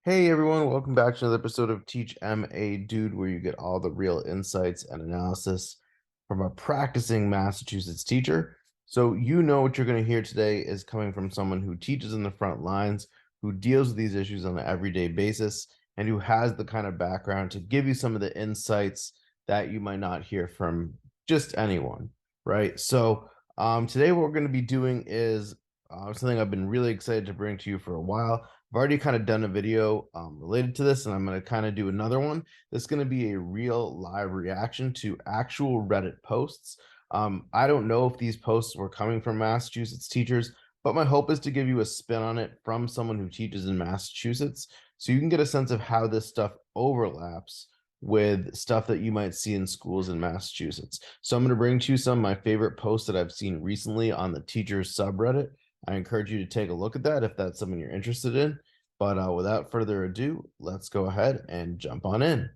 Hey everyone, welcome back to another episode of Teach MA Dude, where you get all the real insights and analysis from a practicing Massachusetts teacher. So, you know what you're going to hear today is coming from someone who teaches in the front lines, who deals with these issues on an everyday basis, and who has the kind of background to give you some of the insights that you might not hear from just anyone, right? Today, what we're going to be doing is something I've been really excited to bring to you for a while. I've already kind of done a video related to this, and I'm going to kind of do another one. That's going to be a real live reaction to actual Reddit posts. I don't know if these posts were coming from Massachusetts teachers, but my hope is to give you a spin on it from someone who teaches in Massachusetts so you can get a sense of how this stuff overlaps with stuff that you might see in schools in Massachusetts. So I'm going to bring to you some of my favorite posts that I've seen recently on the teachers subreddit. I encourage you to take a look at that if that's something you're interested in. But without further ado, let's go ahead and jump on in.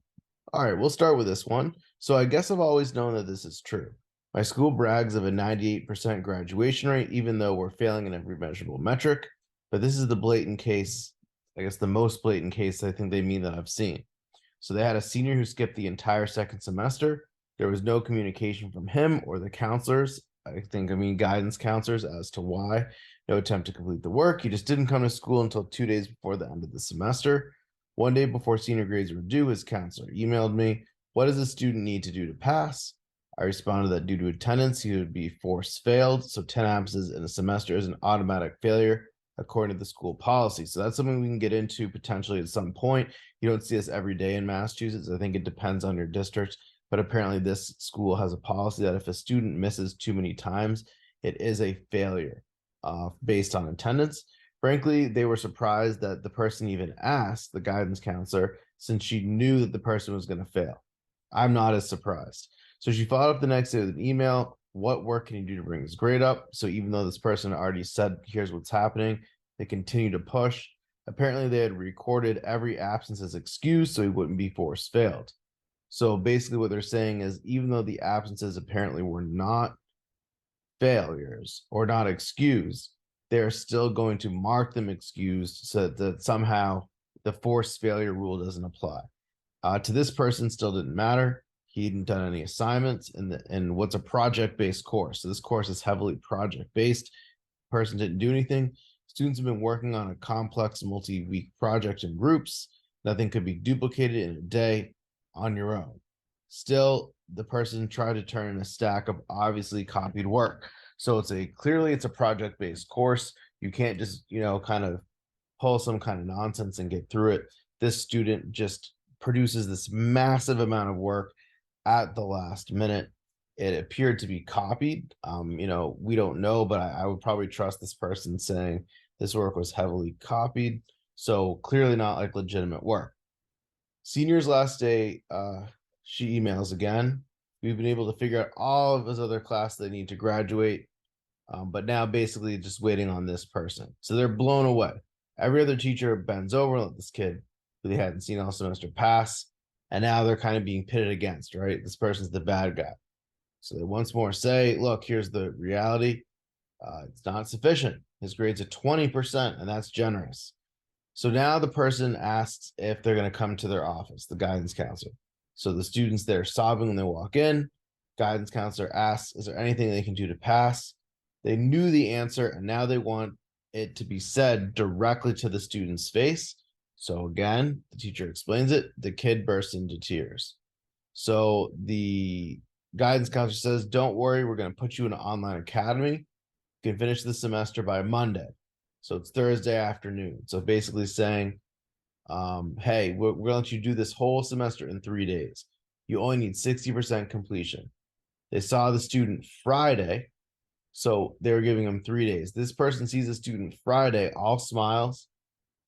All right, we'll start with this one. So I guess I've always known that this is true. My school brags of a 98% graduation rate, even though we're failing in every measurable metric. But this is the blatant case, I guess the most blatant case I think they mean that I've seen. So they had a senior who skipped the entire second semester. There was no communication from him or the counselors. Guidance counselors as to why. No attempt to complete the work. He just didn't come to school until 2 days before the end of the semester. One day before senior grades were due, his counselor emailed me, "What does a student need to do to pass?" I responded that due to attendance, he would be force failed. So 10 absences in a semester is an automatic failure according to the school policy. So that's something we can get into potentially at some point. You don't see this every day in Massachusetts. I think it depends on your district, but apparently this school has a policy that if a student misses too many times, it is a failure based on attendance. Frankly, they were surprised that the person even asked the guidance counselor since she knew that the person was going to fail. I'm not as surprised. So she followed up the next day with an email. What work can you do to bring his grade up? So even though this person already said, here's what's happening, they continue to push. Apparently, they had recorded every absence as excused so he wouldn't be force failed. So basically, what they're saying is even though the absences apparently were not failures or not excused, they're still going to mark them excused so that somehow the forced failure rule doesn't apply. To this person, still didn't matter. He hadn't done any assignments in what's a project-based course. So this course is heavily project-based. Person didn't do anything. Students have been working on a complex multi-week project in groups. Nothing could be duplicated in a day on your own. Still, the person tried to turn in a stack of obviously copied work. So it's a project-based course. You can't just, kind of pull some kind of nonsense and get through it. This student just produces this massive amount of work at the last minute. It appeared to be copied. We don't know, but I would probably trust this person saying this work was heavily copied. So clearly not like legitimate work. Senior's last day, she emails again. We've been able to figure out all of his other class they need to graduate, but now basically just waiting on this person. So they're blown away. Every other teacher bends over and let this kid who they hadn't seen all semester pass. And now they're kind of being pitted against, right? This person's the bad guy. So they once more say, look, here's the reality. It's not sufficient. His grade's at 20%, and that's generous. So now the person asks if they're going to come to their office, the guidance counselor. So the students there sobbing when they walk in. Guidance counselor asks, is there anything they can do to pass? They knew the answer, and now they want it to be said directly to the student's face. So again, the teacher explains it. The kid bursts into tears. So the guidance counselor says, don't worry, we're going to put you in an online academy. You can finish the semester by Monday. So it's Thursday afternoon. So basically saying, hey, we're going to let you do this whole semester in 3 days. You only need 60% completion. They saw the student Friday. So they were giving him 3 days. This person sees the student Friday, all smiles.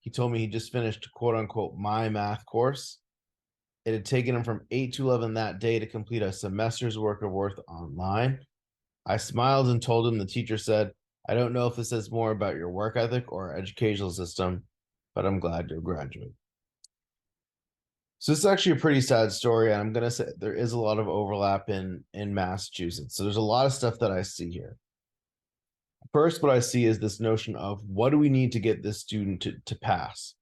He told me he just finished, quote unquote, my math course. It had taken him from 8 to 11 that day to complete a semester's worth of work online. I smiled and told him the teacher said, I don't know if this says more about your work ethic or our educational system, but I'm glad you'll graduate. So this is actually a pretty sad story. And I'm going to say there is a lot of overlap in Massachusetts. So there's a lot of stuff that I see here. First, what I see is this notion of what do we need to get this student to pass?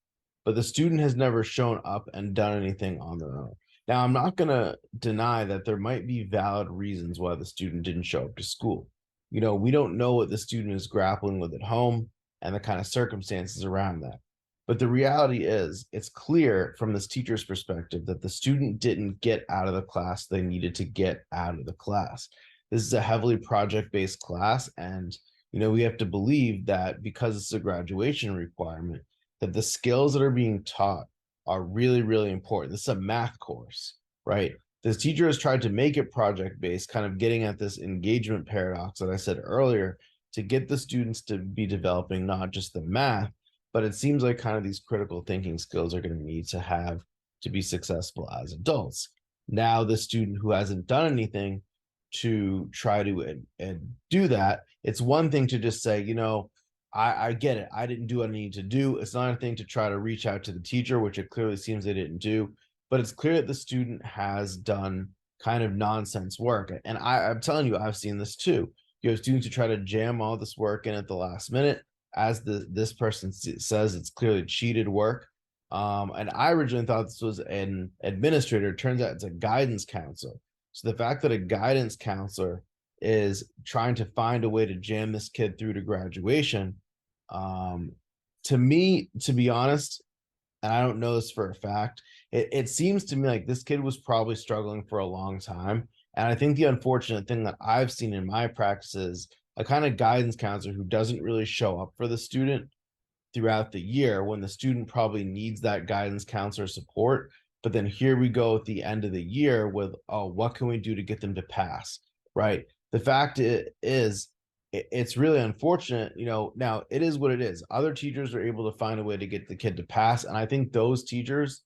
but the student has never shown up and done anything on their own. Now, I'm not going to deny that there might be valid reasons why the student didn't show up to school. We don't know what the student is grappling with at home and the kind of circumstances around that. But the reality is, it's clear from this teacher's perspective that the student didn't get out of the class they needed to get out of the class. This is a heavily project-based class, and we have to believe that because it's a graduation requirement, that the skills that are being taught are really, really important. This is a math course, right? This teacher has tried to make it project-based, kind of getting at this engagement paradox that I said earlier, to get the students to be developing not just the math, but it seems like kind of these critical thinking skills are going to need to have to be successful as adults. Now, the student who hasn't done anything to try to do that, it's one thing to just say, I get it. I didn't do what I need to do. It's not a thing to try to reach out to the teacher, which it clearly seems they didn't do. But it's clear that the student has done kind of nonsense work. And I'm telling you, I've seen this too. You have students who try to jam all this work in at the last minute. As this person says, it's clearly cheated work. And I originally thought this was an administrator. It turns out it's a guidance counselor. So the fact that a guidance counselor is trying to find a way to jam this kid through to graduation, to me, to be honest, and I don't know this for a fact, it seems to me like this kid was probably struggling for a long time. And I think the unfortunate thing that I've seen in my practice is a kind of guidance counselor who doesn't really show up for the student throughout the year when the student probably needs that guidance counselor support. But then here we go at the end of the year with, oh, what can we do to get them to pass, right? The fact is, it's really unfortunate. Now it is what it is. Other teachers are able to find a way to get the kid to pass. And I think those teachers,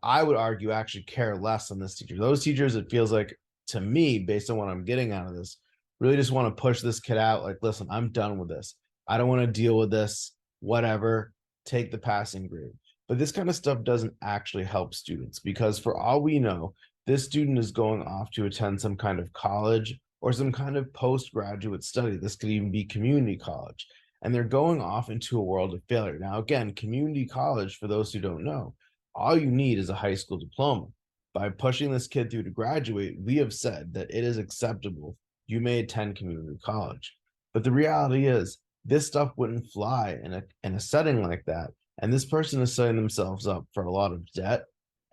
I would argue, actually care less than this teacher. Those teachers, it feels like to me, based on what I'm getting out of this, really just want to push this kid out. Like, listen, I'm done with this. I don't want to deal with this, whatever, take the passing grade. But this kind of stuff doesn't actually help students, because for all we know, this student is going off to attend some kind of college or some kind of postgraduate study. This could even be community college. And they're going off into a world of failure. Now, again, community college, for those who don't know, all you need is a high school diploma. By pushing this kid through to graduate, we have said that it is acceptable. You may attend community college. But the reality is, this stuff wouldn't fly in a setting like that. And this person is setting themselves up for a lot of debt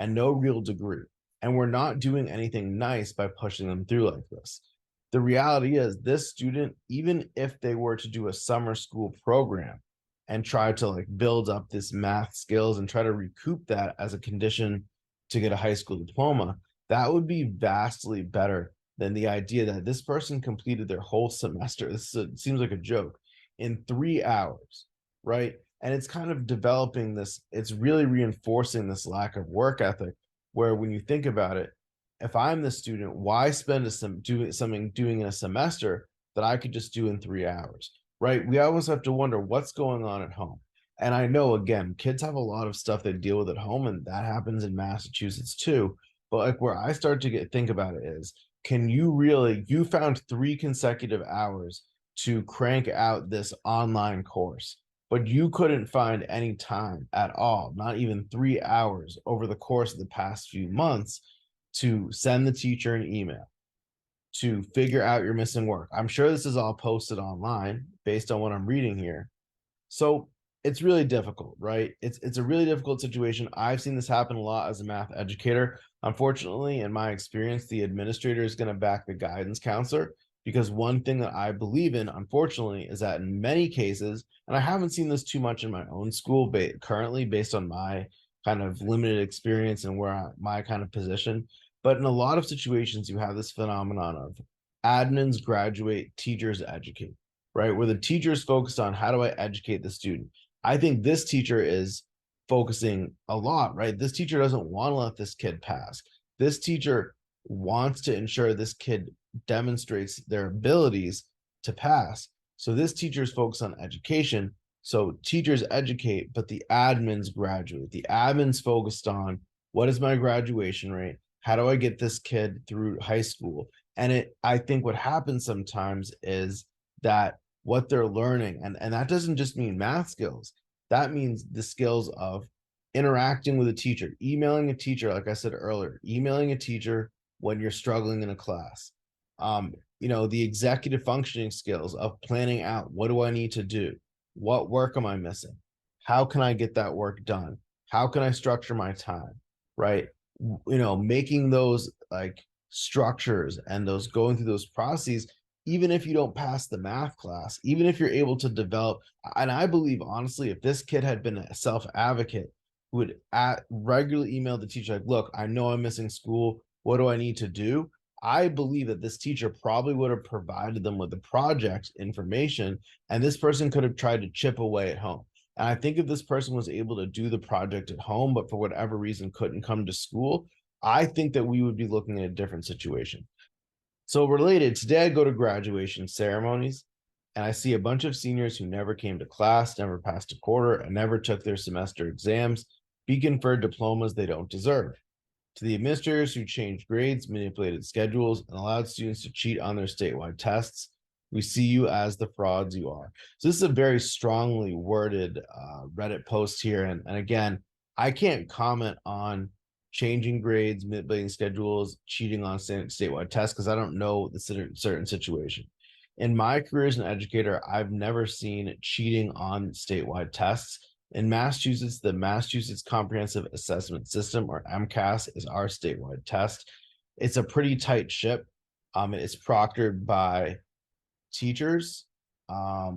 and no real degree. And we're not doing anything nice by pushing them through like this. The reality is, this student, even if they were to do a summer school program and try to build up this math skills and try to recoup that as a condition to get a high school diploma, that would be vastly better than the idea that this person completed their whole semester. It seems like a joke, in 3 hours, right? And it's kind of developing this, it's really reinforcing this lack of work ethic, where when you think about it, if I'm the student, why spend doing in a semester that I could just do in 3 hours, right? We always have to wonder what's going on at home. And I know, again, kids have a lot of stuff they deal with at home, and that happens in Massachusetts too. But where I start to think about it is, can you found 3 consecutive hours to crank out this online course, but you couldn't find any time at all, not even 3 hours over the course of the past few months, to send the teacher an email, to figure out your missing work. I'm sure this is all posted online based on what I'm reading here. So it's really difficult, right? It's a really difficult situation. I've seen this happen a lot as a math educator. Unfortunately, in my experience, the administrator is going to back the guidance counselor, because one thing that I believe in, unfortunately, is that in many cases, and I haven't seen this too much in my own school currently based on my kind of limited experience and my kind of position, but in a lot of situations, you have this phenomenon of admins graduate, teachers educate, right? Where the teacher is focused on, how do I educate the student? I think this teacher is focusing a lot, right? This teacher doesn't want to let this kid pass. This teacher wants to ensure this kid demonstrates their abilities to pass. So this teacher is focused on education. So teachers educate, but the admins graduate. The admins focused on, what is my graduation rate? How do I get this kid through high school? And I think what happens sometimes is that what they're learning, and that doesn't just mean math skills, that means the skills of interacting with a teacher, emailing a teacher, like I said earlier, emailing a teacher when you're struggling in a class. The executive functioning skills of planning out, what do I need to do? What work am I missing? How can I get that work done? How can I structure my time? Right? Making those like structures and those going through those processes, even if you don't pass the math class, even if you're able to develop. And I believe, honestly, if this kid had been a self advocate, who would regularly email the teacher, like, look, I know I'm missing school. What do I need to do? I believe that this teacher probably would have provided them with the project information, and this person could have tried to chip away at home. And I think if this person was able to do the project at home, but for whatever reason couldn't come to school, I think that we would be looking at a different situation. So, related, today I go to graduation ceremonies and I see a bunch of seniors who never came to class, never passed a quarter, and never took their semester exams be conferred diplomas they don't deserve. To the administrators who changed grades, manipulated schedules, and allowed students to cheat on their statewide tests, we see you as the frauds you are. So this is a very strongly worded Reddit post here. And again, I can't comment on changing grades, manipulating schedules, cheating on statewide tests, because I don't know the certain situation. In my career as an educator, I've never seen cheating on statewide tests. In Massachusetts, the Massachusetts Comprehensive Assessment System, or MCAS, is our statewide test. It's a pretty tight ship. It's proctored by teachers. I've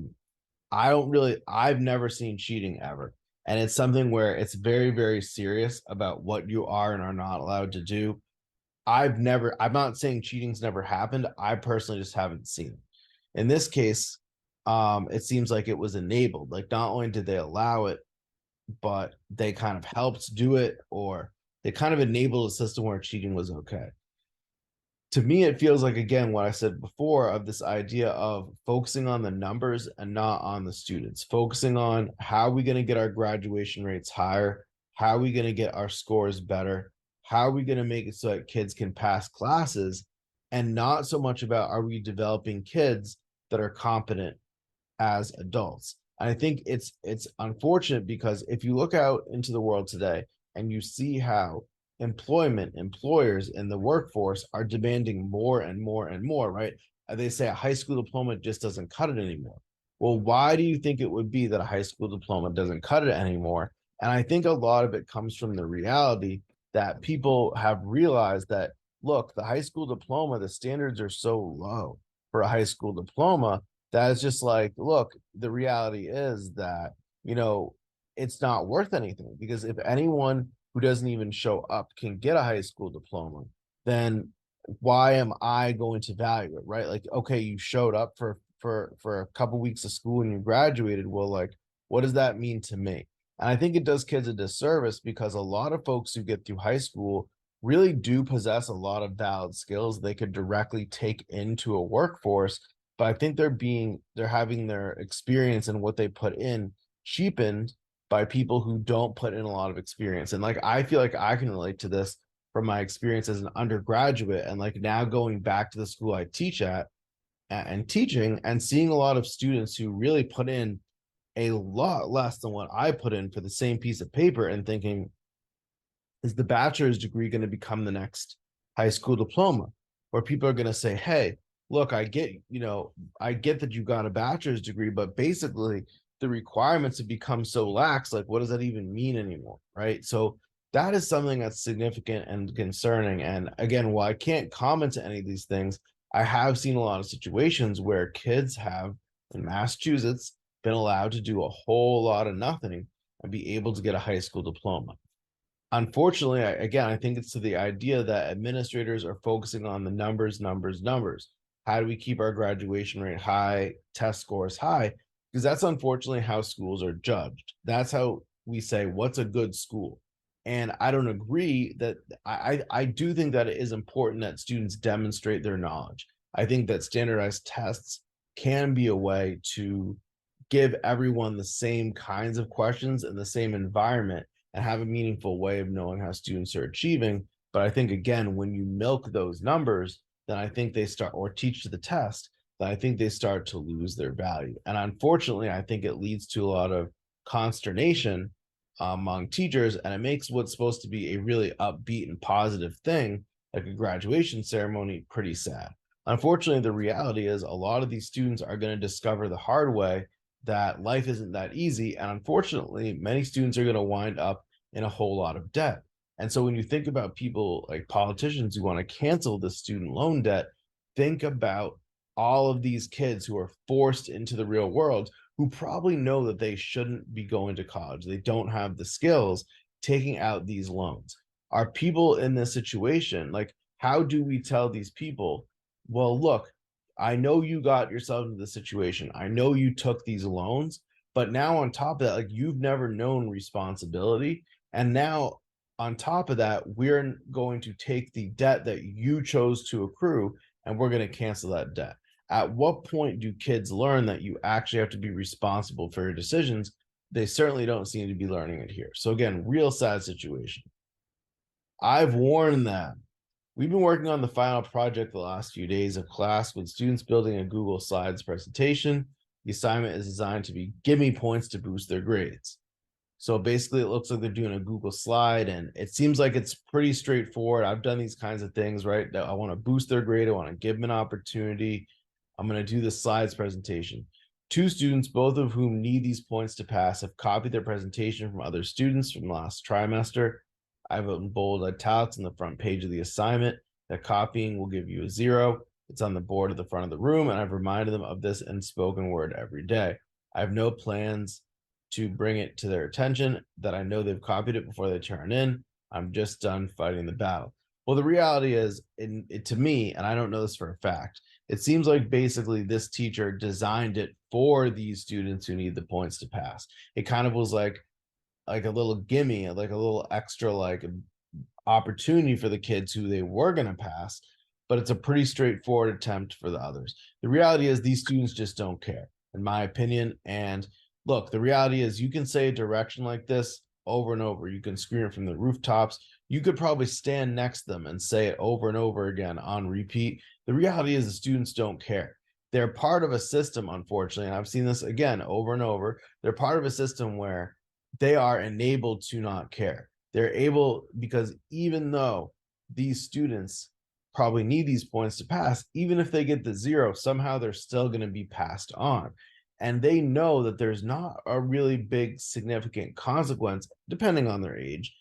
never seen cheating ever. And it's something where it's very, very serious about what you are and are not allowed to do. I'm not saying cheating's never happened. I personally just haven't seen it. In this case, it seems like it was enabled. Like, not only did they allow it, but they kind of helped do it, or they kind of enabled a system where cheating was okay. To me, it feels like, again, what I said before, of this idea of focusing on the numbers and not on the students, focusing on how are we going to get our graduation rates higher, how are we going to get our scores better, how are we going to make it so that kids can pass classes, and not so much about, are we developing kids that are competent as adults. And I think it's unfortunate, because if you look out into the world today and you see how employers in the workforce are demanding more and more and more, right? They say a high school diploma just doesn't cut it anymore. Well, why do you think it would be that a high school diploma doesn't cut it anymore? And I think a lot of it comes from the reality that people have realized that, look, the high school diploma, the standards are so low for a high school diploma that it's just like, look, the reality is that, it's not worth anything, because if anyone who doesn't even show up can get a high school diploma, then why am I going to value it, right? Like, okay, you showed up for a couple weeks of school and you graduated. Well, like, what does that mean to me? And I think it does kids a disservice, because a lot of folks who get through high school really do possess a lot of valid skills they could directly take into a workforce. But I think they're having their experience and what they put in cheapened by people who don't put in a lot of experience. And like, I feel like I can relate to this from my experience as an undergraduate, and like now going back to the school I teach at and teaching and seeing a lot of students who really put in a lot less than what I put in for the same piece of paper, and thinking, is the bachelor's degree going to become the next high school diploma? Where people are going to say, hey, look, I get that you got a bachelor's degree, but basically the requirements have become so lax. Like, what does that even mean anymore? Right. So that is something that's significant and concerning. And again, while I can't comment to any of these things, I have seen a lot of situations where kids have, in Massachusetts, been allowed to do a whole lot of nothing and be able to get a high school diploma. Unfortunately, I think it's to the idea that administrators are focusing on the numbers, numbers, numbers. How do we keep our graduation rate high, test scores high? Because that's unfortunately how schools are judged. That's how we say, what's a good school? And I don't agree that I do think that it is important that students demonstrate their knowledge. I think that standardized tests can be a way to give everyone the same kinds of questions in the same environment and have a meaningful way of knowing how students are achieving. But I think, again, when you milk those numbers, then I think they start, or teach to the test, then I think they start to lose their value. And unfortunately, I think it leads to a lot of consternation among teachers, and it makes what's supposed to be a really upbeat and positive thing, like a graduation ceremony, pretty sad. Unfortunately, the reality is a lot of these students are going to discover the hard way that life isn't that easy. And unfortunately, many students are going to wind up in a whole lot of debt. And so when you think about people like politicians who want to cancel the student loan debt, think about all of these kids who are forced into the real world who probably know that they shouldn't be going to college. They don't have the skills taking out these loans. Are people in this situation, like, how do we tell these people, well, look, I know you got yourself into the situation. I know you took these loans, but now on top of that, like, you've never known responsibility. And now on top of that, we're going to take the debt that you chose to accrue and we're going to cancel that debt. At what point do kids learn that you actually have to be responsible for your decisions? They certainly don't seem to be learning it here. So again, real sad situation. I've warned them. We've been working on the final project the last few days of class with students building a Google Slides presentation. The assignment is designed to be gimme points to boost their grades. So basically, it looks like they're doing a Google slide, and it seems like it's pretty straightforward. I've done these kinds of things, right? I want to boost their grade. I want to give them an opportunity. I'm going to do the slides presentation. Two students, both of whom need these points to pass, have copied their presentation from other students from last trimester. I have it in bold italics on the front page of the assignment. That copying will give you a 0. It's on the board at the front of the room, and I've reminded them of this in spoken word every day. I have no plans to bring it to their attention that I know they've copied it before they turn in. I'm just done fighting the battle. Well, the reality is, to me, and I don't know this for a fact, it seems like basically this teacher designed it for these students who need the points to pass. It kind of was like a little gimme, like a little extra like opportunity for the kids who they were going to pass, but it's a pretty straightforward attempt for the others. The reality is these students just don't care, in my opinion. And look, the reality is you can say a direction like this over and over. You can scream it from the rooftops. You could probably stand next to them and say it over and over again on repeat. The reality is the students don't care. They're part of a system, unfortunately, and I've seen this again over and over. They're part of a system where they are enabled to not care. They're able, because even though these students probably need these points to pass, even if they get the 0, somehow they're still going to be passed on. And they know that there's not a really big significant consequence depending on their age.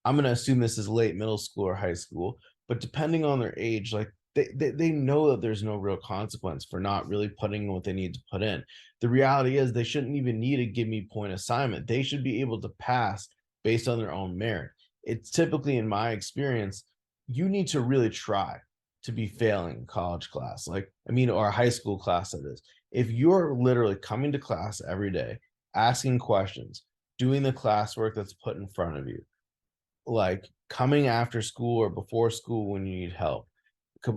I'm going to assume this is late middle school or high school, but depending on their age, like they know that there's no real consequence for not really putting in what they need to put in. The reality is they shouldn't even need a give me point assignment. They should be able to pass based on their own merit. It's typically, in my experience, you need to really try to be failing in college class, or a high school class, that is. If you're literally coming to class every day, asking questions, doing the classwork that's put in front of you, like coming after school or before school when you need help,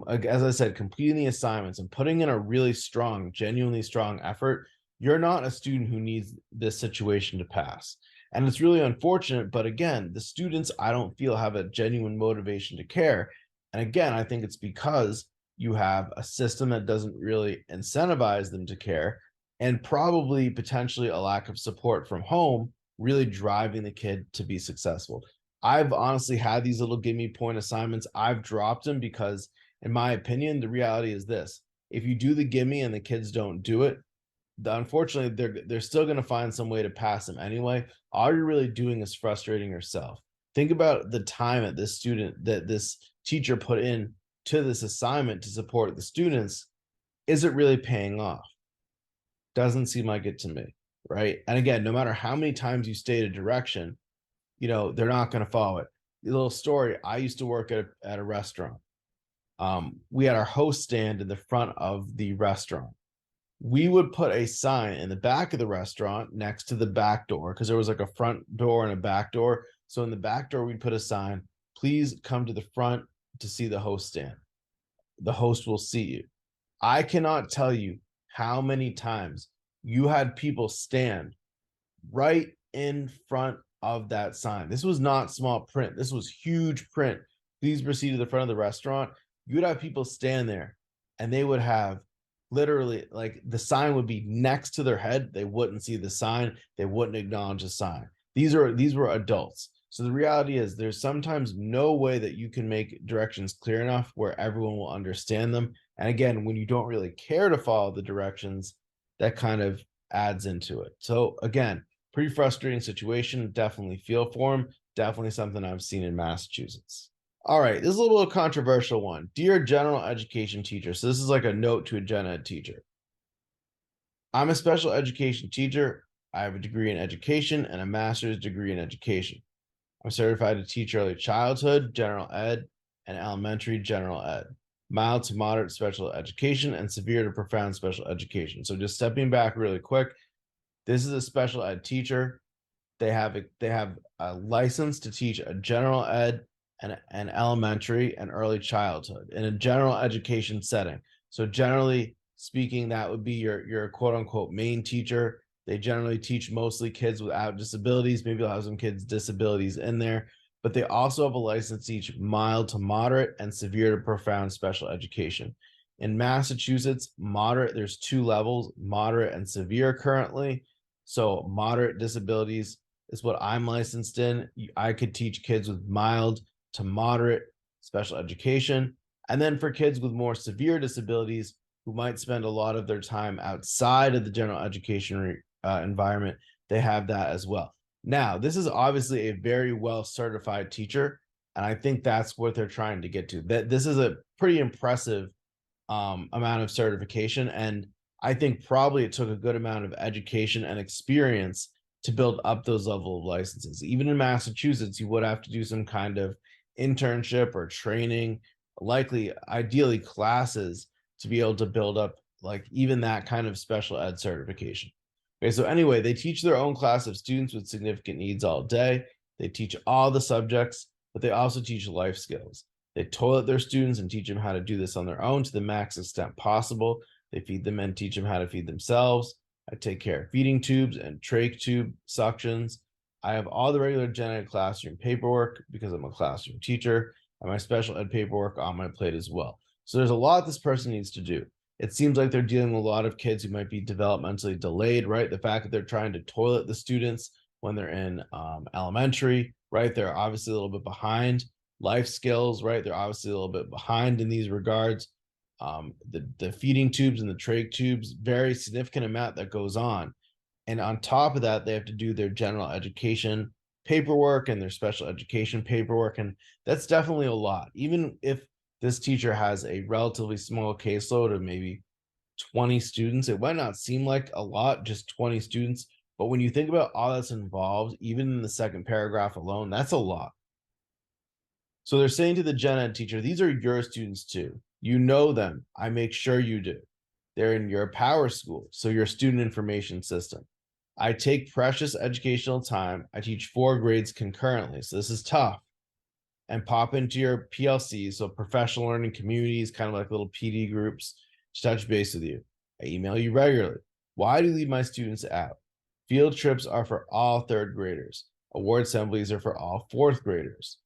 as I said, completing the assignments and putting in a really strong, genuinely strong effort, you're not a student who needs this situation to pass. And it's really unfortunate. But again, the students, I don't feel, have a genuine motivation to care. And again, I think it's because you have a system that doesn't really incentivize them to care, and probably potentially a lack of support from home really driving the kid to be successful. I've honestly had these little give me point assignments. I've dropped them because, in my opinion, the reality is this: if you do the gimme and the kids don't do it, unfortunately, they're still going to find some way to pass them anyway. All you're really doing is frustrating yourself. Think about the time that this teacher put in to this assignment to support the students. Is it really paying off? Doesn't seem like it to me, right? And again, no matter how many times you state a direction, they're not going to follow it. A little story: I used to work at a restaurant. We had our host stand in the front of the restaurant. We would put a sign in the back of the restaurant next to the back door, because there was like a front door and a back door. So in the back door, we'd put a sign: please come to the front to see the host stand. The host will see you. I cannot tell you how many times you had people stand right in front of that sign. This was not small print. This was huge print. Please proceed to the front of the restaurant. You would have people stand there, and they would have literally, like, the sign would be next to their head. They wouldn't see the sign. They wouldn't acknowledge the sign. These were adults. So the reality is there's sometimes no way that you can make directions clear enough where everyone will understand them. And again, when you don't really care to follow the directions, that kind of adds into it. So again, pretty frustrating situation. Definitely feel for him. Definitely something I've seen in Massachusetts. All right, this is a little controversial one. Dear general education teacher. So this is like a note to a gen ed teacher. I'm a special education teacher. I have a degree in education and a master's degree in education. I'm certified to teach early childhood, general ed, and elementary general ed, mild to moderate special education, and severe to profound special education. So just stepping back really quick, this is a special ed teacher. They have a license to teach a general ed and elementary and early childhood in a general education setting. So generally speaking, that would be your quote unquote main teacher. They generally teach mostly kids without disabilities. Maybe they'll have some kids' disabilities in there, but they also have a license to teach mild to moderate and severe to profound special education. In Massachusetts, moderate, there's two levels, moderate and severe currently. So moderate disabilities is what I'm licensed in. I could teach kids with mild to moderate special education. And then for kids with more severe disabilities who might spend a lot of their time outside of the general education environment, they have that as well. Now, this is obviously a very well certified teacher, and I think that's what they're trying to get to. That this is a pretty impressive amount of certification, and I think probably it took a good amount of education and experience to build up those level of licenses. Even in Massachusetts, you would have to do some kind of internship or training, likely, ideally, classes to be able to build up like even that kind of special ed certification. Okay, so anyway, they teach their own class of students with significant needs all day. They teach all the subjects, but they also teach life skills. They toilet their students and teach them how to do this on their own to the max extent possible. They feed them and teach them how to feed themselves. I take care of feeding tubes and trach tube suctions. I have all the regular gen ed classroom paperwork because I'm a classroom teacher, and my special ed paperwork on my plate as well. So there's a lot this person needs to do. It seems like they're dealing with a lot of kids who might be developmentally delayed, right? The fact that they're trying to toilet the students when they're in elementary, right? They're obviously a little bit behind. Life skills, right? They're obviously a little bit behind in these regards. The feeding tubes and the trach tubes, very significant amount that goes on. And on top of that, they have to do their general education paperwork and their special education paperwork. And that's definitely a lot. Even if this teacher has a relatively small caseload of maybe 20 students, it might not seem like a lot, just 20 students. But when you think about all that's involved, even in the second paragraph alone, that's a lot. So they're saying to the gen ed teacher, these are your students too. You know them. I make sure you do. They're in your power school, so your student information system. I take precious educational time. I teach 4 grades concurrently. So this is tough. And pop into your PLC, so professional learning communities, kind of like little PD groups, to touch base with you. I email you regularly. Why do you leave my students out? Field trips are for all 3rd graders. Award assemblies are for all 4th graders.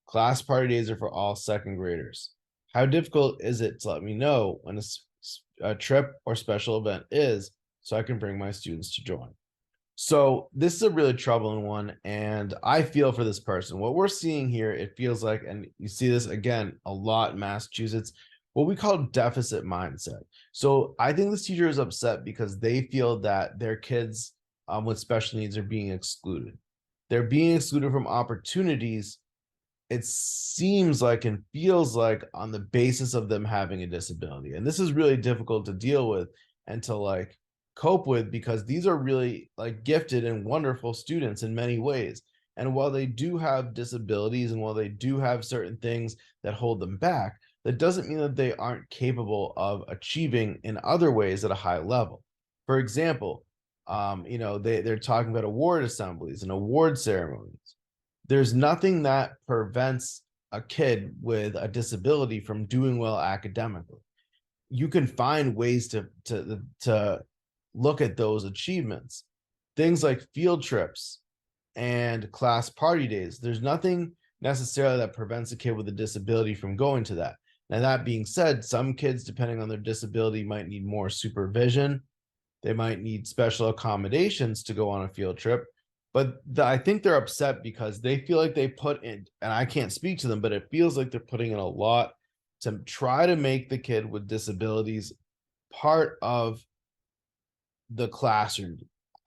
Class party days are for all 2nd graders. How difficult is it to let me know when a trip or special event is so I can bring my students to join? So this is a really troubling one, and I feel for this person. What we're seeing here, it feels like, and you see this again a lot in Massachusetts, what we call deficit mindset. So I think this teacher is upset because they feel that their kids with special needs are being excluded. They're being excluded from opportunities, it seems like and feels like, on the basis of them having a disability. And this is really difficult to deal with and to like cope with, because these are really like gifted and wonderful students in many ways. And while they do have disabilities and while they do have certain things that hold them back, that doesn't mean that they aren't capable of achieving in other ways at a high level. For example, they're talking about award assemblies and award ceremonies. There's nothing that prevents a kid with a disability from doing well academically. You can find ways to look at those achievements. Things like field trips and class party days. There's nothing necessarily that prevents a kid with a disability from going to that. Now, that being said, some kids, depending on their disability, might need more supervision. They might need special accommodations to go on a field trip. But I think they're upset because they feel like they put in, and I can't speak to them, but it feels like they're putting in a lot to try to make the kid with disabilities part of the classroom.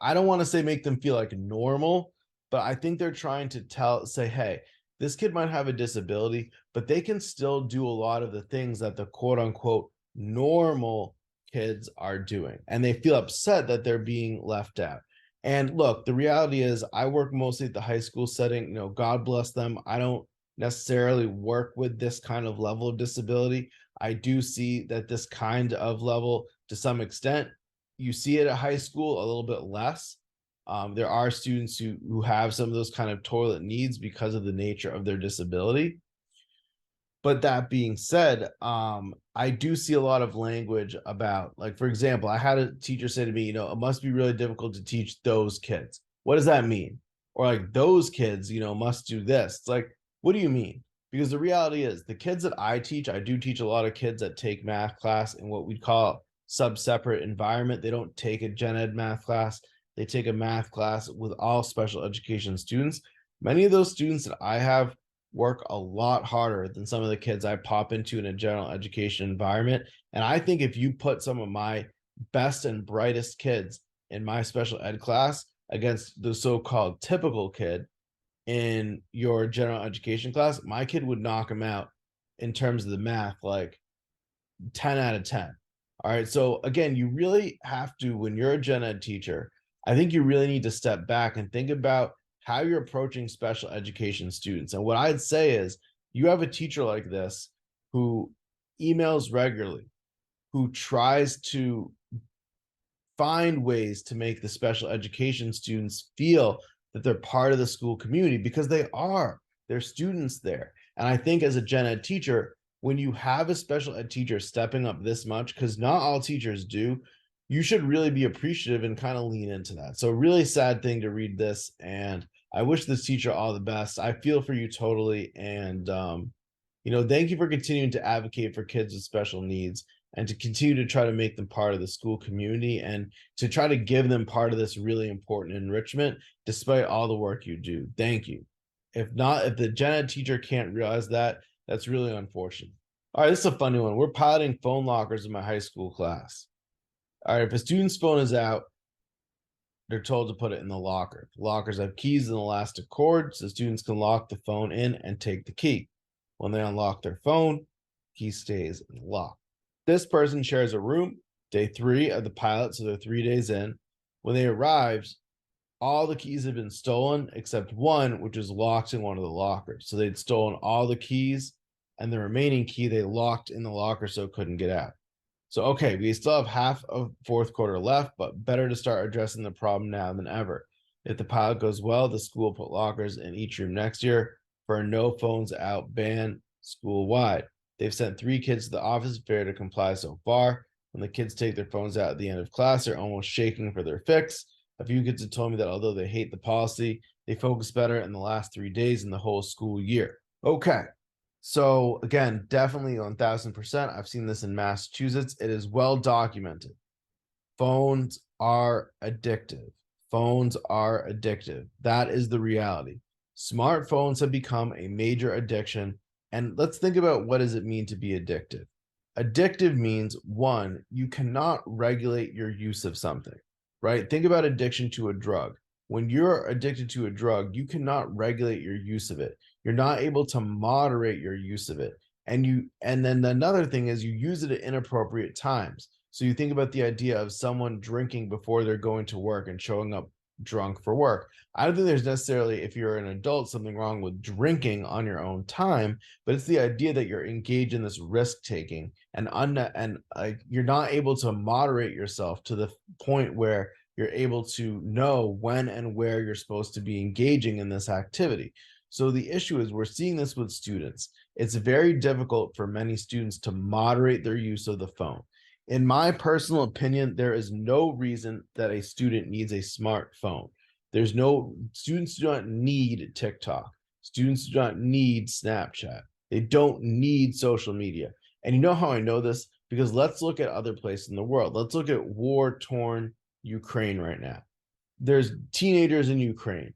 I don't want to say make them feel like normal, but I think they're trying to say, hey, this kid might have a disability, but they can still do a lot of the things that the quote unquote normal kids are doing. And they feel upset that they're being left out. And look, the reality is, I work mostly at the high school setting. God bless them. I don't necessarily work with this kind of level of disability. I do see that this kind of level, to some extent, you see it at high school a little bit less. There are students who have some of those kind of toilet needs because of the nature of their disability. But that being said, I do see a lot of language about, like, for example, I had a teacher say to me, it must be really difficult to teach those kids. What does that mean? Or like, those kids, must do this. It's like, what do you mean? Because the reality is, the kids that I do teach a lot of kids that take math class in what we'd call sub-separate environment. They don't take a gen ed math class. They take a math class with all special education students. Many of those students that I have work a lot harder than some of the kids I pop into in a general education environment. And I think if you put some of my best and brightest kids in my special ed class against the so-called typical kid in your general education class, my kid would knock them out in terms of the math, like 10 out of 10. All right. So again, you really have to, when you're a gen ed teacher, I think you really need to step back and think about how you're approaching special education students. And what I'd say is, you have a teacher like this who emails regularly, who tries to find ways to make the special education students feel that they're part of the school community, because they're students there. And I think as a gen ed teacher, when you have a special ed teacher stepping up this much, because not all teachers do, you should really be appreciative and kind of lean into that. So really sad thing to read this, and I wish this teacher all the best. I feel for you totally. And thank you for continuing to advocate for kids with special needs, and to continue to try to make them part of the school community, and to try to give them part of this really important enrichment despite all the work you do. Thank you. If the gen ed teacher can't realize that, that's really unfortunate. All right, this is a funny one. We're piloting phone lockers in my high school class. All right, if a student's phone is out, they're told to put it in the locker. The lockers have keys and elastic cords, so students can lock the phone in and take the key. When they unlock their phone, key stays in the lock. This person shares a room, day 3 of the pilot, so they're 3 days in. When they arrived, all the keys had been stolen except one, which was locked in one of the lockers. So they'd stolen all the keys, and the remaining key they locked in the locker so it couldn't get out. So, okay, we still have half of fourth quarter left, but better to start addressing the problem now than ever. If the pilot goes well, the school will put lockers in each room next year for a no phones out ban school-wide. They've sent 3 kids to the office, fair to comply so far. When the kids take their phones out at the end of class, they're almost shaking for their fix. A few kids have told me that although they hate the policy, they focus better in the last 3 days in the whole school year. Okay. So again, definitely 1000%. I've seen this in Massachusetts. It is well documented. Phones are addictive. Phones are addictive. That is the reality. Smartphones have become a major addiction. And let's think about, what does it mean to be addictive? Addictive means, one, you cannot regulate your use of something, right? Think about addiction to a drug. When you're addicted to a drug, you cannot regulate your use of it. You're not able to moderate your use of it. And then another thing is, you use it at inappropriate times. So you think about the idea of someone drinking before they're going to work and showing up drunk for work. I don't think there's necessarily, if you're an adult, something wrong with drinking on your own time, but it's the idea that you're engaged in this risk taking, and you're not able to moderate yourself to the point where you're able to know when and where you're supposed to be engaging in this activity. So the issue is, we're seeing this with students. It's very difficult for many students to moderate their use of the phone. In my personal opinion, there is no reason that a student needs a smartphone. Students do not need TikTok. Students do not need Snapchat. They don't need social media. And you know how I know this? Because let's look at other places in the world. Let's look at war-torn Ukraine right now. there's teenagers in Ukraine.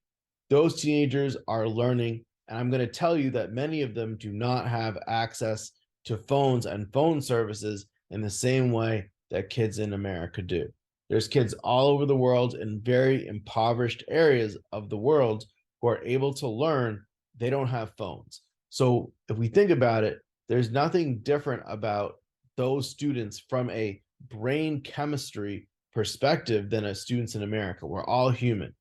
Those teenagers are learning, and I'm going to tell you that many of them do not have access to phones and phone services in the same way that kids in America do. There's kids all over the world in very impoverished areas of the world who are able to learn. They don't have phones. So if we think about it, there's nothing different about those students from a brain chemistry perspective than as students in America. We're all human.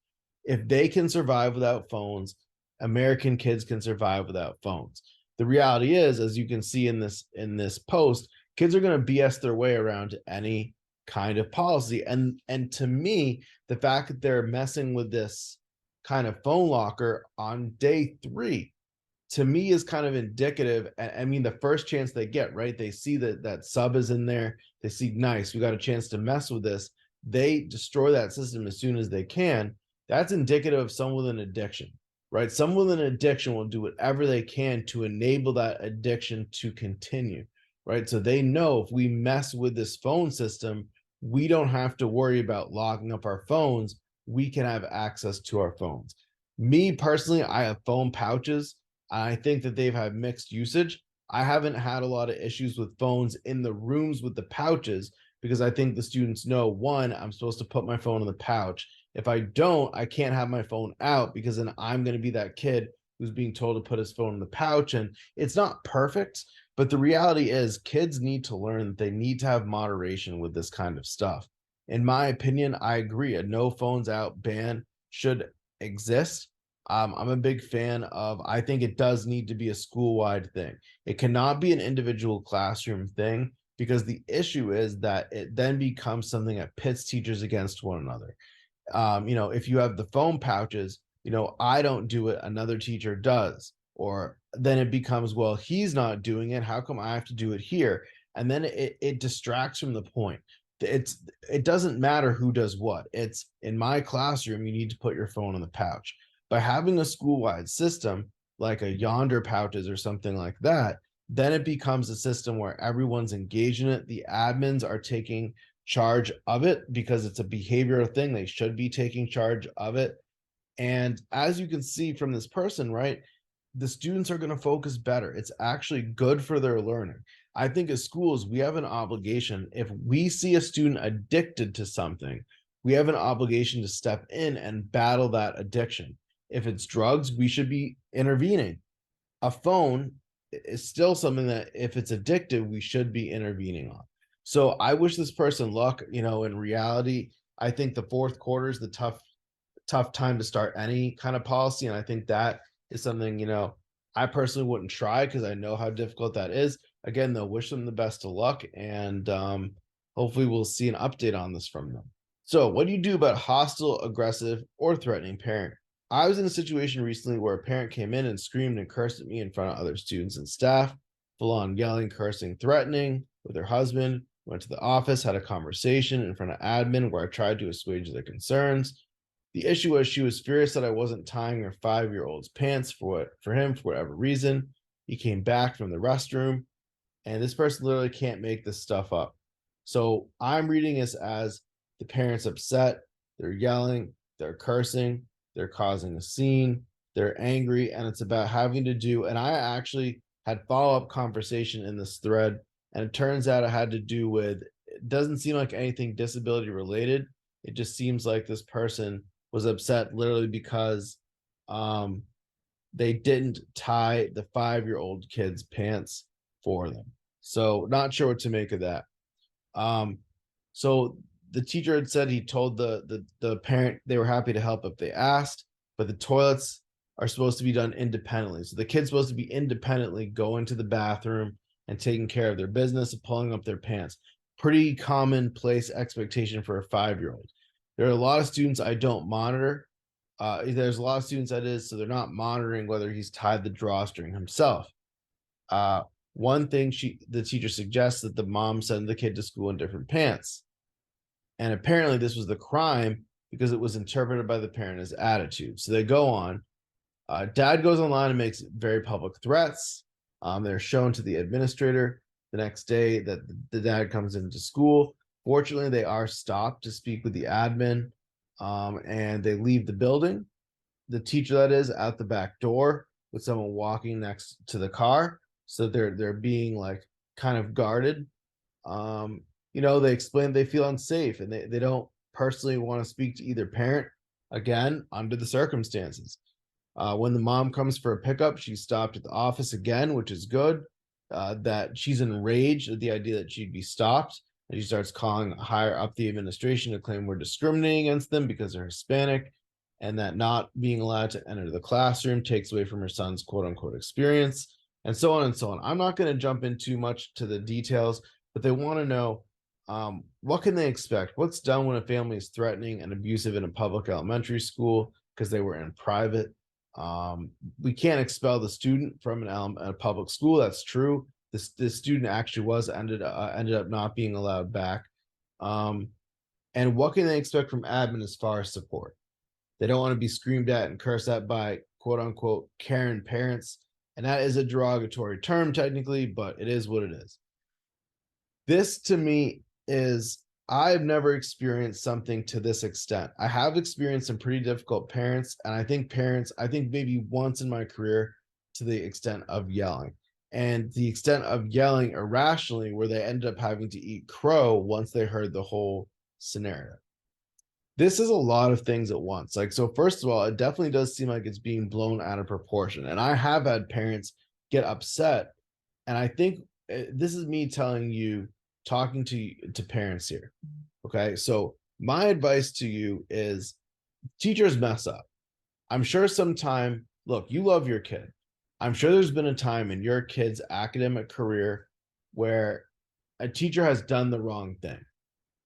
If they can survive without phones, American kids can survive without phones. The reality is, as you can see in this post, kids are going to BS their way around any kind of policy. And to me, the fact that they're messing with this kind of phone locker on day 3, to me, is kind of indicative. I mean, the first chance they get, right? They see that sub is in there. They see, nice, we got a chance to mess with this. They destroy that system as soon as they can. That's indicative of someone with an addiction, right? Someone with an addiction will do whatever they can to enable that addiction to continue, right? So they know if we mess with this phone system, we don't have to worry about locking up our phones. We can have access to our phones. Me personally, I have phone pouches. I think that they've had mixed usage. I haven't had a lot of issues with phones in the rooms with the pouches because I think the students know, one, I'm supposed to put my phone in the pouch. If I don't, I can't have my phone out because then I'm going to be that kid who's being told to put his phone in the pouch. And it's not perfect, but the reality is kids need to learn that they need to have moderation with this kind of stuff. In my opinion, I agree. A no phones out ban should exist. I'm a big fan of, I think it does need to be a school-wide thing. It cannot be an individual classroom thing because the issue is that it then becomes something that pits teachers against one another. If you have the phone pouches, I don't do it, another teacher does. Or then it becomes, well, he's not doing it. How come I have to do it here? And then it distracts from the point. It doesn't matter who does what. It's in my classroom, you need to put your phone in the pouch. By having a school-wide system like a Yonder pouches or something like that, then it becomes a system where everyone's engaged in it. The admins are taking charge of it because it's a behavioral thing. They should be taking charge of it. And as you can see from this person, right, the students are going to focus better. It's actually good for their learning. I think as schools, we have an obligation. If we see a student addicted to something, we have an obligation to step in and battle that addiction. If it's drugs, we should be intervening. A phone is still something that if it's addictive, we should be intervening on. So I wish this person luck. In reality, I think the fourth quarter is the tough time to start any kind of policy. And I think that is something, I personally wouldn't try because I know how difficult that is. Again, though, wish them the best of luck. And hopefully we'll see an update on this from them. So what do you do about hostile, aggressive, or threatening parent? I was in a situation recently where a parent came in and screamed and cursed at me in front of other students and staff, full on yelling, cursing, threatening with her husband. Went to the office, had a conversation in front of admin where I tried to assuage their concerns. The issue was she was furious that I wasn't tying her 5-year-old's pants for him for whatever reason. He came back from the restroom, and this person literally can't make this stuff up. So I'm reading this as the parents upset, they're yelling, they're cursing, they're causing a scene, they're angry, and it's about having to do. And I actually had follow-up conversation in this thread, and it turns out it had to do with, it doesn't seem like anything disability related. It just seems like this person was upset literally because they didn't tie the 5-year-old kid's pants for them. So not sure what to make of that. So the teacher had said he told the parent they were happy to help if they asked, but the toilets are supposed to be done independently. So the kid's supposed to be independently going to the bathroom and taking care of their business and pulling up their pants. Pretty commonplace expectation for a 5-year-old. There are a lot of students I don't monitor. There's a lot of students that is, so they're not monitoring whether he's tied the drawstring himself. One thing the teacher suggests that the mom send the kid to school in different pants. And apparently this was the crime because it was interpreted by the parent as attitude. So they go on. Dad goes online and makes very public threats. They're shown to the administrator the next day that the dad comes into school. Fortunately, they are stopped to speak with the admin. and they leave the building. The teacher, that is, at the back door with someone walking next to the car, so they're being like kind of guarded. um they explain they feel unsafe and they don't personally want to speak to either parent, again under the circumstances. When the mom comes for a pickup, she's stopped at the office again, which is good. That she's enraged at the idea that she'd be stopped, and she starts calling higher up the administration to claim we're discriminating against them because they're Hispanic, and that not being allowed to enter the classroom takes away from her son's quote unquote experience, and so on and so on. I'm not going to jump in too much to the details, but they want to know, what can they expect? What's done when a family is threatening and abusive in a public elementary school because they were in private? We can't expel the student from a public school. That's true. This student actually ended up not being allowed back. And what can they expect from admin as far as support? They don't want to be screamed at and cursed at by quote unquote Karen parents. And that is a derogatory term technically, but it is what it is. This to me is, I've never experienced something to this extent. I have experienced some pretty difficult parents, and I think maybe once in my career, to the extent of yelling. And the extent of yelling irrationally, where they ended up having to eat crow once they heard the whole scenario. This is a lot of things at once. Like, so first of all, it definitely does seem like it's being blown out of proportion. And I have had parents get upset. And I think this is me telling you, talking to parents here. Okay. So my advice to you is, teachers mess up. I'm sure sometime, look, you love your kid. I'm sure there's been a time in your kid's academic career where a teacher has done the wrong thing.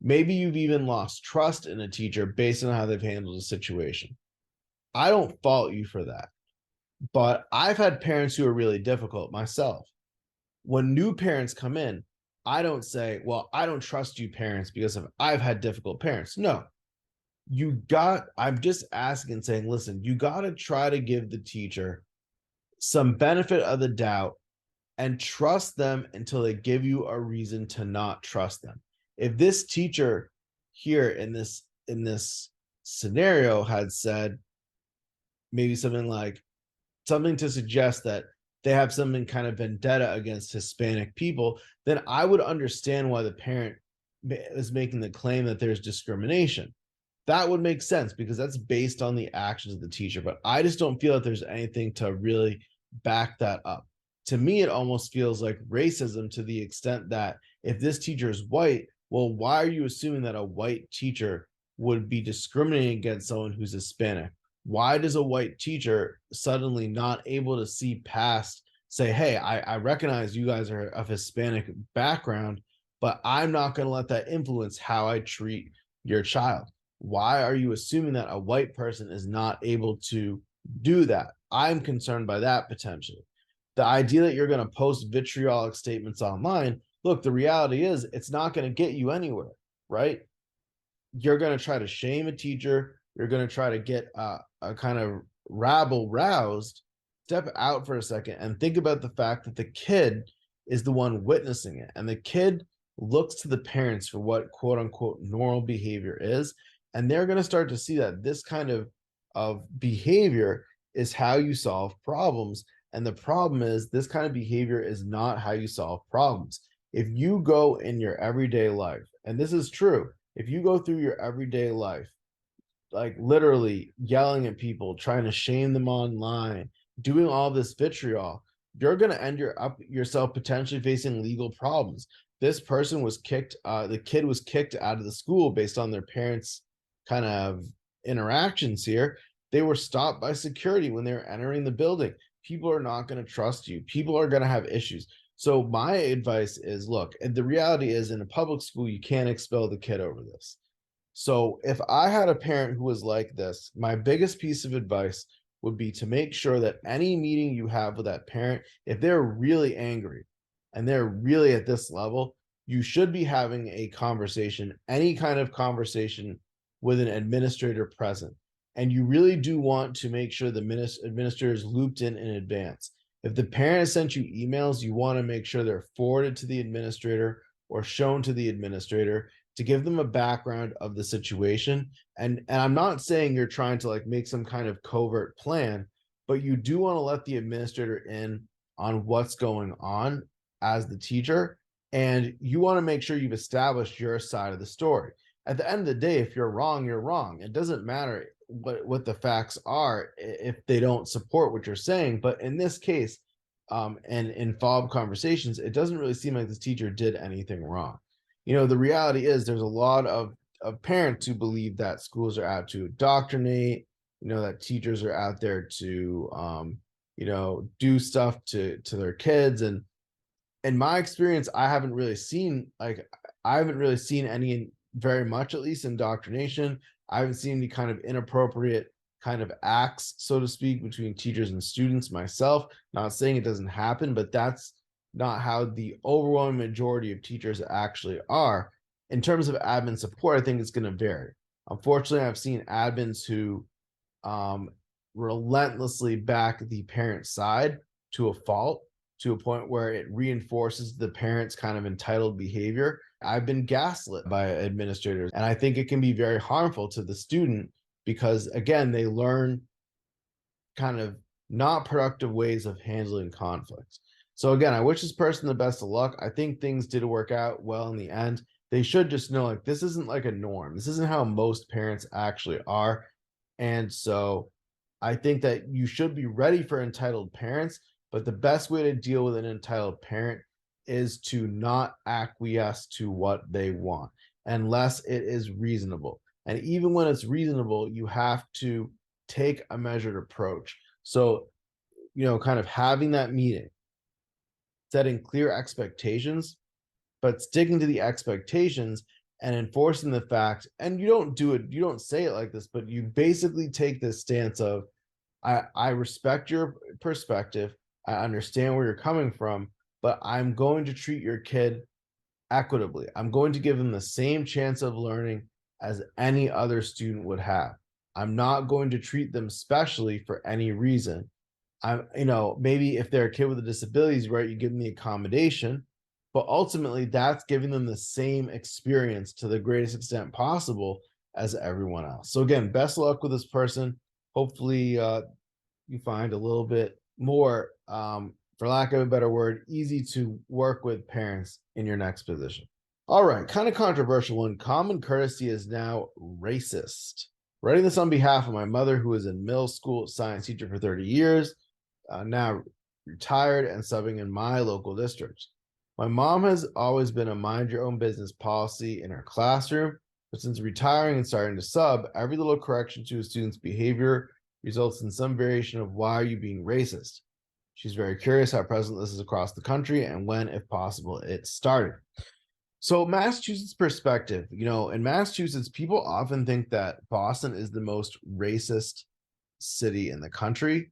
Maybe you've even lost trust in a teacher based on how they've handled a situation. I don't fault you for that. But I've had parents who are really difficult myself. When new parents come in, I don't say, well, I don't trust you parents because I've had difficult parents. No, I'm just asking and saying, listen, you got to try to give the teacher some benefit of the doubt and trust them until they give you a reason to not trust them. If this teacher here in this scenario had said maybe something to suggest that they have something kind of vendetta against Hispanic people, then I would understand why the parent is making the claim that there's discrimination. That would make sense because that's based on the actions of the teacher. But I just don't feel that there's anything to really back that up. To me, it almost feels like racism, to the extent that if this teacher is white, well, why are you assuming that a white teacher would be discriminating against someone who's Hispanic? Why does a white teacher suddenly not able to see past, say, hey, I recognize you guys are of Hispanic background, but I'm not going to let that influence how I treat your child? Why are you assuming that a white person is not able to do that? I'm concerned by that potentially. The idea that you're going to post vitriolic statements online, look, the reality is it's not going to get you anywhere, right? You're going to try to shame a teacher. You're going to try to get a kind of rabble roused. Step out for a second and think about the fact that the kid is the one witnessing it. And the kid looks to the parents for what quote unquote normal behavior is. And they're going to start to see that this kind of behavior is how you solve problems. And the problem is, this kind of behavior is not how you solve problems. If you go in your everyday life, and this is true, if you go through your everyday life, like literally yelling at people, trying to shame them online, doing all this vitriol, you're going to end yourself potentially facing legal problems. This person was kicked, the kid was kicked out of the school based on their parents' kind of interactions here. They were stopped by security when they were entering the building. People are not going to trust you. People are going to have issues. So my advice is, look, and the reality is, in a public school, you can't expel the kid over this. So if I had a parent who was like this, my biggest piece of advice would be to make sure that any meeting you have with that parent, if they're really angry and they're really at this level, you should be having a conversation, any kind of conversation, with an administrator present. And you really do want to make sure the administrator is looped in advance. If the parent has sent you emails, you want to make sure they're forwarded to the administrator or shown to the administrator. to give them a background of the situation. And I'm not saying you're trying to like make some kind of covert plan, but you do want to let the administrator in on what's going on as the teacher, and you want to make sure you've established your side of the story. At the end of the day, if you're wrong, you're wrong. It doesn't matter what the facts are if they don't support what you're saying. But in this case, and in follow-up conversations, it doesn't really seem like this teacher did anything wrong. The reality is there's a lot of parents who believe that schools are out to indoctrinate, that teachers are out there to do stuff to their kids. And in my experience, I haven't really seen any, very much at least, indoctrination. I haven't seen any kind of inappropriate kind of acts, so to speak, between teachers and students myself. Not saying it doesn't happen, but that's not how the overwhelming majority of teachers actually are. In terms of admin support, I think it's going to vary. Unfortunately, I've seen admins who relentlessly back the parent side to a fault, to a point where it reinforces the parent's kind of entitled behavior. I've been gaslit by administrators, and I think it can be very harmful to the student because, again, they learn kind of not productive ways of handling conflicts. So again, I wish this person the best of luck. I think things did work out well in the end. They should just know, like, this isn't like a norm. This isn't how most parents actually are. And so I think that you should be ready for entitled parents, but the best way to deal with an entitled parent is to not acquiesce to what they want unless it is reasonable. And even when it's reasonable, you have to take a measured approach. So, kind of having that meeting, setting clear expectations, but sticking to the expectations and enforcing the fact. And you don't say it like this, but you basically take this stance of, I respect your perspective. I understand where you're coming from, but I'm going to treat your kid equitably. I'm going to give them the same chance of learning as any other student would have. I'm not going to treat them specially for any reason. Maybe if they're a kid with a disabilities, right, you give them the accommodation, but ultimately that's giving them the same experience to the greatest extent possible as everyone else. So again, best of luck with this person. Hopefully you find a little bit more, for lack of a better word, easy to work with parents in your next position. All right, kind of controversial one. Common courtesy is now racist. Writing this on behalf of my mother, who was a middle school science teacher for 30 years, now retired and subbing in my local district. My mom has always been a mind your own business policy in her classroom, but since retiring and starting to sub, every little correction to a student's behavior results in some variation of why are you being racist. She's very curious how present this is across the country and when, if possible, it started. So Massachusetts perspective, in Massachusetts, people often think that Boston is the most racist city in the country.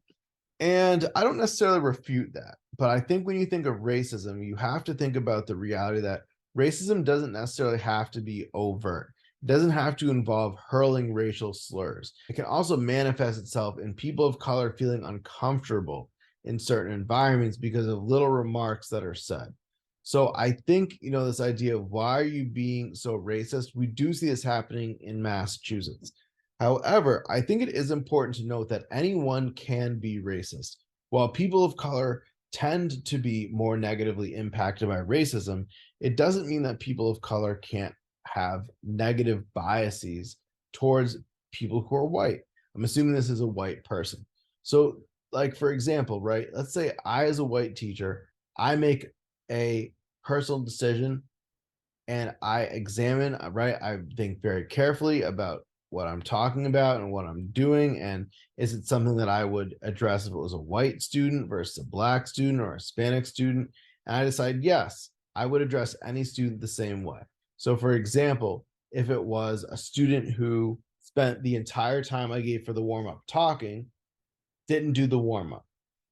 And I don't necessarily refute that. But I think when you think of racism, you have to think about the reality that racism doesn't necessarily have to be overt. It doesn't have to involve hurling racial slurs. It can also manifest itself in people of color feeling uncomfortable in certain environments because of little remarks that are said. So I think, this idea of why are you being so racist? We do see this happening in Massachusetts. However, I think it is important to note that anyone can be racist. While people of color tend to be more negatively impacted by racism, it doesn't mean that people of color can't have negative biases towards people who are white. I'm assuming this is a white person. So, like, for example, right, let's say I, as a white teacher, I make a personal decision and I examine, right, I think very carefully about what I'm talking about and what I'm doing. And is it something that I would address if it was a white student versus a black student or a Hispanic student? And I decide, yes, I would address any student the same way. So for example, if it was a student who spent the entire time I gave for the warm-up talking, didn't do the warm-up,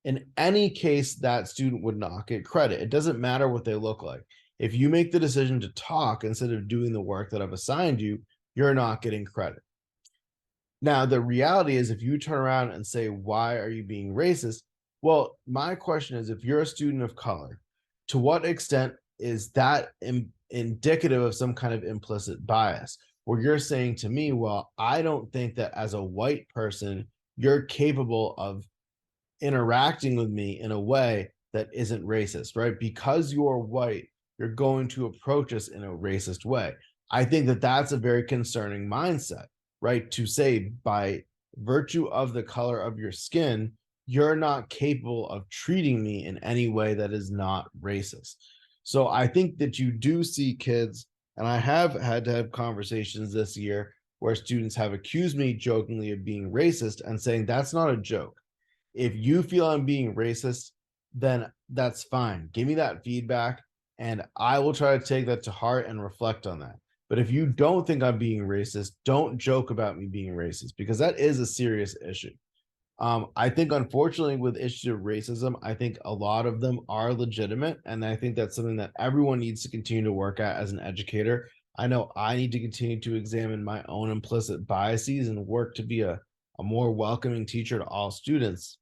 in any case, that student would not get credit. It doesn't matter what they look like. If you make the decision to talk instead of doing the work that I've assigned you, you're not getting credit. Now, the reality is, if you turn around and say, why are you being racist? Well, my question is, if you're a student of color, to what extent is that indicative of some kind of implicit bias, where you're saying to me, well, I don't think that as a white person, you're capable of interacting with me in a way that isn't racist, right? Because you're white, you're going to approach us in a racist way. I think that that's a very concerning mindset, right? To say by virtue of the color of your skin, you're not capable of treating me in any way that is not racist. So I think that you do see kids, and I have had to have conversations this year where students have accused me jokingly of being racist and saying that's not a joke. If you feel I'm being racist, then that's fine. Give me that feedback and I will try to take that to heart and reflect on that. But if you don't think I'm being racist, don't joke about me being racist because that is a serious issue. I think, unfortunately, with issues of racism, I think a lot of them are legitimate. And I think that's something that everyone needs to continue to work at as an educator. I know I need to continue to examine my own implicit biases and work to be a more welcoming teacher to all students.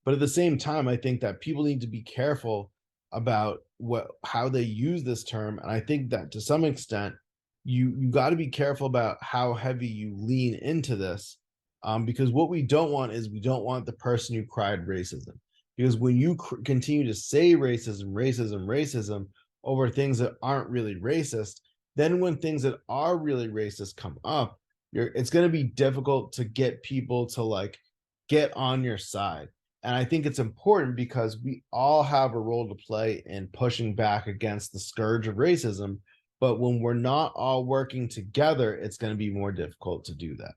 But at the same time, I think that people need to be careful about how they use this term. And I think that to some extent, you got to be careful about how heavy you lean into this. Because what we don't want is we don't want the person who cried racism. Because when you continue to say racism, racism, racism over things that aren't really racist, then when things that are really racist come up, it's going to be difficult to get people to like get on your side. And I think it's important because we all have a role to play in pushing back against the scourge of racism. But when we're not all working together, it's going to be more difficult to do that.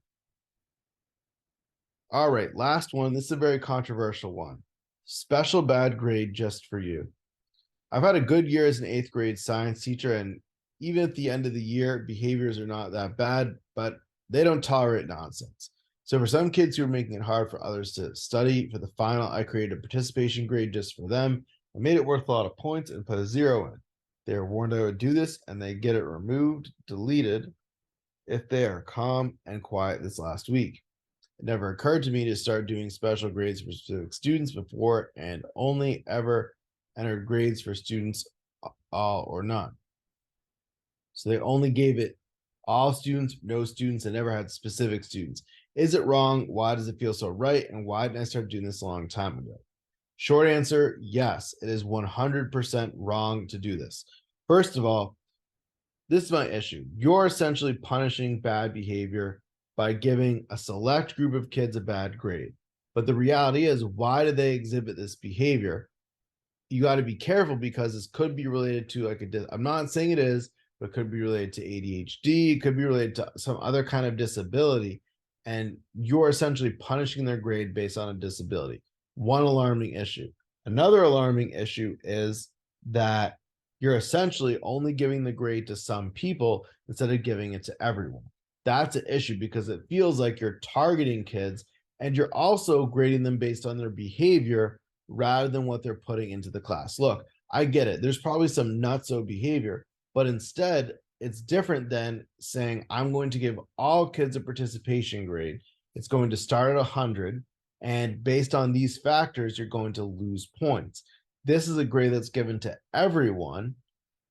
All right, last one. This is a very controversial one. Special bad grade just for you. I've had a good year as an 8th grade science teacher, and even at the end of the year, behaviors are not that bad, but they don't tolerate nonsense. So for some kids who are making it hard for others to study for the final, I created a participation grade just for them. I made it worth a lot of points and put a 0 in. They were warned I would do this, and they get it removed, deleted, if they are calm and quiet this last week. It never occurred to me to start doing special grades for specific students before and only ever entered grades for students all or none. So they only gave it all students, no students, and never had specific students. Is it wrong? Why does it feel so right? And why didn't I start doing this a long time ago? Short answer, yes, it is 100% wrong to do this. First of all, this is my issue. You're essentially punishing bad behavior by giving a select group of kids a bad grade. But the reality is, why do they exhibit this behavior? You got to be careful because this could be related to I'm not saying it is, but it could be related to ADHD. It could be related to some other kind of disability. And you're essentially punishing their grade based on a disability. One alarming issue. Another alarming issue is that you're essentially only giving the grade to some people instead of giving it to everyone. That's an issue because it feels like you're targeting kids and you're also grading them based on their behavior rather than what they're putting into the class. Look, I get it. There's probably some nutso behavior, but instead, it's different than saying, I'm going to give all kids a participation grade. It's going to start at 100. And based on these factors, you're going to lose points. This is a grade that's given to everyone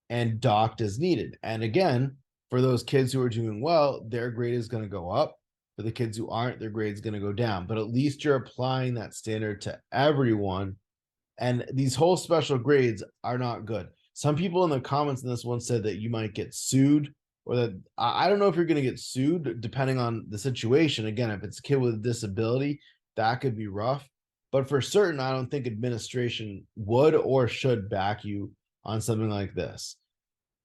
and docked as needed. And again, for those kids who are doing well, their grade is going to go up. For the kids who aren't, their grade is going to go down. But at least you're applying that standard to everyone. And these whole special grades are not good. Some people in the comments in this one said that you might get sued, or that I don't know if you're going to get sued depending on the situation. Again, if it's a kid with a disability, that could be rough. But for certain, I don't think administration would or should back you on something like this.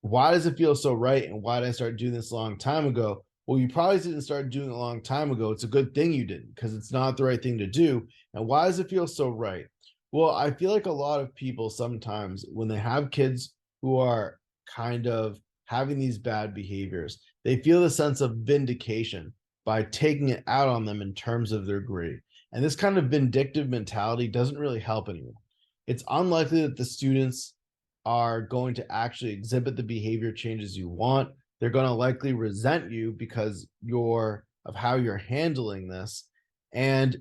Why does it feel so right? And why did I start doing this a long time ago? Well, you probably didn't start doing it a long time ago. It's a good thing you didn't because it's not the right thing to do. And why does it feel so right? Well, I feel like a lot of people sometimes when they have kids who are kind of having these bad behaviors, they feel the sense of vindication by taking it out on them in terms of their grade. And this kind of vindictive mentality doesn't really help anyone. It's unlikely that the students are going to actually exhibit the behavior changes you want. They're going to likely resent you because of how you're handling this. And,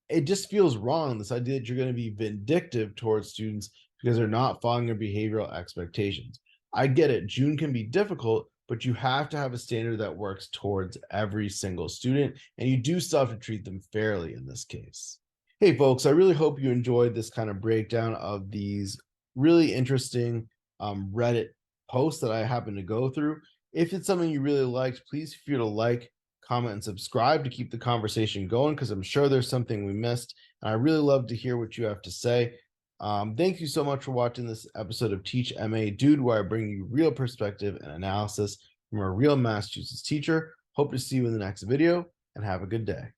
it just feels wrong, this idea that you're going to be vindictive towards students because they're not following their behavioral expectations. I get it. June can be difficult, but you have to have a standard that works towards every single student, and you do still have to treat them fairly in this case. Hey, folks, I really hope you enjoyed this kind of breakdown of these really interesting Reddit posts that I happen to go through. If it's something you really liked, please feel free to like, comment, and subscribe to keep the conversation going, because I'm sure there's something we missed, and I really love to hear what you have to say. Thank you so much for watching this episode of Teach MA Dude, where I bring you real perspective and analysis from a real Massachusetts teacher. Hope to see you in the next video, and have a good day.